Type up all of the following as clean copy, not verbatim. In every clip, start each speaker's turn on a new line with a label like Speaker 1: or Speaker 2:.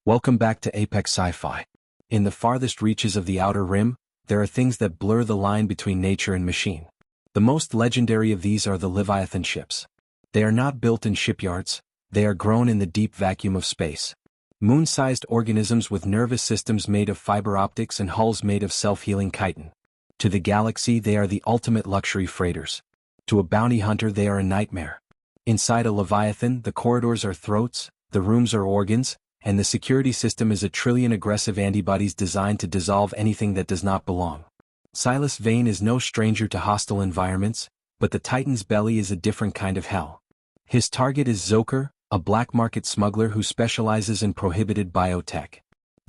Speaker 1: Welcome back to Apex Sci-Fi. In the farthest reaches of the Outer Rim, there are things that blur the line between nature and machine. The most legendary of these are the Leviathan ships. They are not built in shipyards, they are grown in the deep vacuum of space. Moon-sized organisms with nervous systems made of fiber optics and hulls made of self-healing chitin. To the galaxy they are the ultimate luxury freighters. To a bounty hunter they are a nightmare. Inside a Leviathan, the corridors are throats, the rooms are organs, and the security system is a trillion aggressive antibodies designed to dissolve anything that does not belong. Silas Vane is no stranger to hostile environments, but the Titan's belly is a different kind of hell. His target is Zoker, a black market smuggler who specializes in prohibited biotech.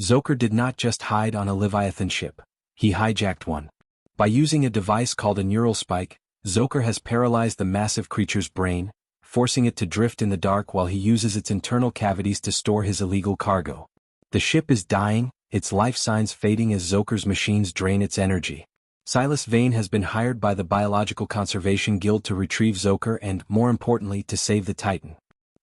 Speaker 1: Zoker did not just hide on a Leviathan ship, he hijacked one. By using a device called a neural spike, Zoker has paralyzed the massive creature's brain, forcing it to drift in the dark while he uses its internal cavities to store his illegal cargo. The ship is dying, its life signs fading as Zoker's machines drain its energy. Silas Vane has been hired by the Biological Conservation Guild to retrieve Zoker and, more importantly, to save the Titan.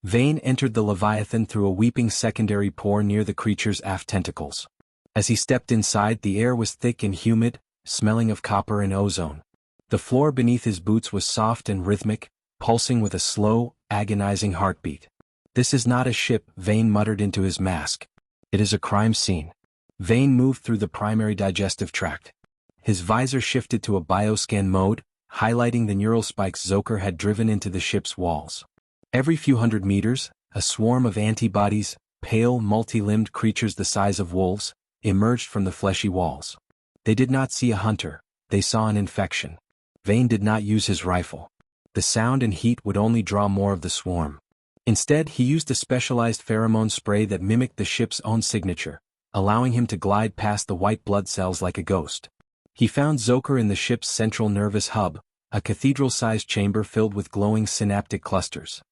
Speaker 1: Vane entered the Leviathan through a weeping secondary pore near the creature's aft tentacles. As he stepped inside, the air was thick and humid, smelling of copper and ozone. The floor beneath his boots was soft and rhythmic, pulsing with a slow, agonizing heartbeat. "This is not a ship," Vane muttered into his mask. "It is a crime scene." Vane moved through the primary digestive tract. His visor shifted to a bioscan mode, highlighting the neural spikes Zoker had driven into the ship's walls. Every few hundred meters, a swarm of antibodies, pale, multi-limbed creatures the size of wolves, emerged from the fleshy walls. They did not see a hunter, they saw an infection. Vane did not use his rifle. The sound and heat would only draw more of the swarm. Instead, he used a specialized pheromone spray that mimicked the ship's own signature, allowing him to glide past the white blood cells like a ghost. He found Zoker in the ship's central nervous hub, a cathedral-sized chamber filled with glowing synaptic clusters.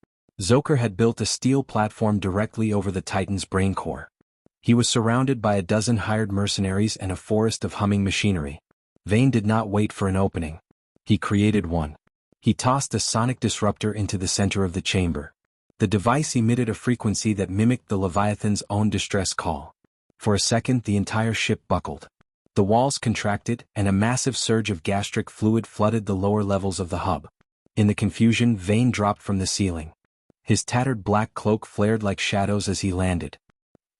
Speaker 1: Zoker had built a steel platform directly over the Titan's brain core. He was surrounded by a dozen hired mercenaries and a forest of humming machinery. Vane did not wait for an opening. He created one. He tossed a sonic disruptor into the center of the chamber. The device emitted a frequency that mimicked the Leviathan's own distress call. For a second, the entire ship buckled. The walls contracted, and a massive surge of gastric fluid flooded the lower levels of the hub. In the confusion, Vane dropped from the ceiling. His tattered black cloak flared like shadows as he landed.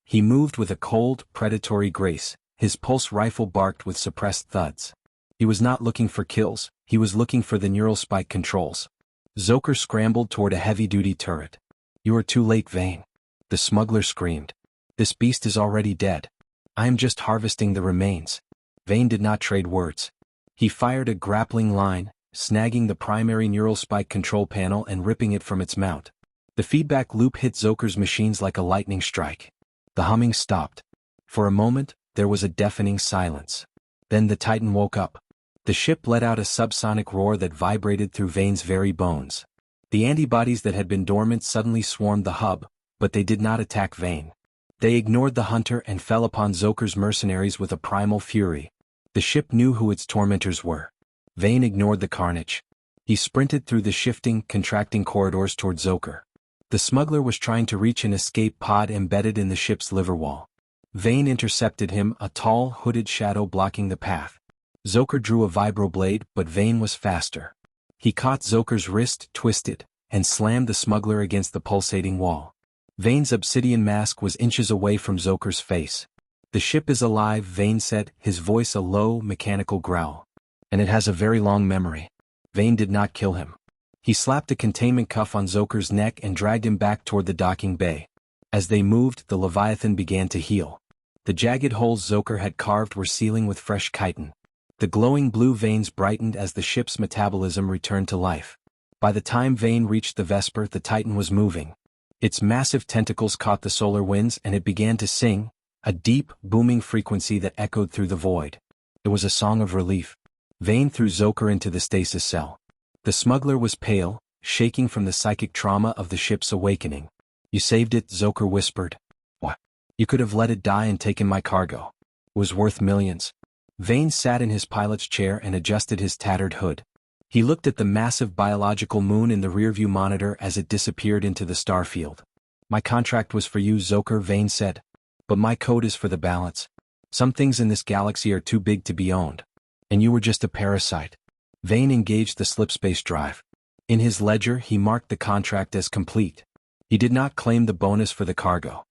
Speaker 1: He moved with a cold, predatory grace, his pulse rifle barked with suppressed thuds. He was not looking for kills, he was looking for the neural spike controls. Zoker scrambled toward a heavy-duty turret. "You are too late, Vane." The smuggler screamed. "This beast is already dead. I am just harvesting the remains." Vane did not trade words. He fired a grappling line, snagging the primary neural spike control panel and ripping it from its mount. The feedback loop hit Zoker's machines like a lightning strike. The humming stopped. For a moment, there was a deafening silence. Then the Titan woke up. The ship let out a subsonic roar that vibrated through Vane's very bones. The antibodies that had been dormant suddenly swarmed the hub, but they did not attack Vane. They ignored the hunter and fell upon Zoker's mercenaries with a primal fury. The ship knew who its tormentors were. Vane ignored the carnage. He sprinted through the shifting, contracting corridors toward Zoker. The smuggler was trying to reach an escape pod embedded in the ship's liver wall. Vane intercepted him, a tall, hooded shadow blocking the path. Zoker drew a vibroblade, but Vane was faster. He caught Zoker's wrist, twisted, and slammed the smuggler against the pulsating wall. Vane's obsidian mask was inches away from Zoker's face. "The ship is alive," Vane said, his voice a low, mechanical growl. "And it has a very long memory." Vane did not kill him. He slapped a containment cuff on Zoker's neck and dragged him back toward the docking bay. As they moved, the Leviathan began to heal. The jagged holes Zoker had carved were sealing with fresh chitin. The glowing blue veins brightened as the ship's metabolism returned to life. By the time Vane reached the Vesper, the Titan was moving. Its massive tentacles caught the solar winds and it began to sing, a deep, booming frequency that echoed through the void. It was a song of relief. Vane threw Zoker into the stasis cell. The smuggler was pale, shaking from the psychic trauma of the ship's awakening. "You saved it," Zoker whispered. "What? You could have let it die and taken my cargo. It was worth millions." Vane sat in his pilot's chair and adjusted his tattered hood. He looked at the massive biological moon in the rearview monitor as it disappeared into the starfield. "My contract was for you," Zoker, Vane said. But my code is for the balance. Some things in this galaxy are too big to be owned. And you were just a parasite. Vane engaged the slipspace drive. In his ledger he marked the contract as complete. He did not claim the bonus for the cargo.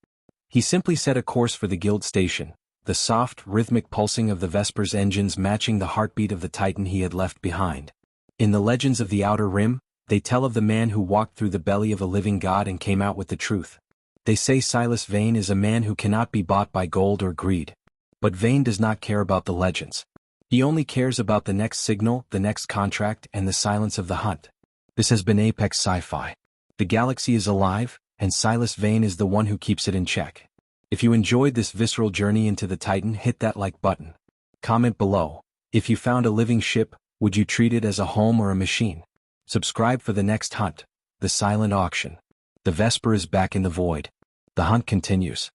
Speaker 1: He simply set a course for the guild station, the soft, rhythmic pulsing of the Vesper's engines matching the heartbeat of the Titan he had left behind. In the legends of the Outer Rim, they tell of the man who walked through the belly of a living god and came out with the truth. They say Silas Vane is a man who cannot be bought by gold or greed. But Vane does not care about the legends. He only cares about the next signal, the next contract, and the silence of the hunt. This has been Apex Sci-Fi. The galaxy is alive, and Silas Vane is the one who keeps it in check. If you enjoyed this visceral journey into the Titan, hit that like button. Comment below. If you found a living ship, would you treat it as a home or a machine? Subscribe for the next hunt, the silent auction. The Vesper is back in the void. The hunt continues.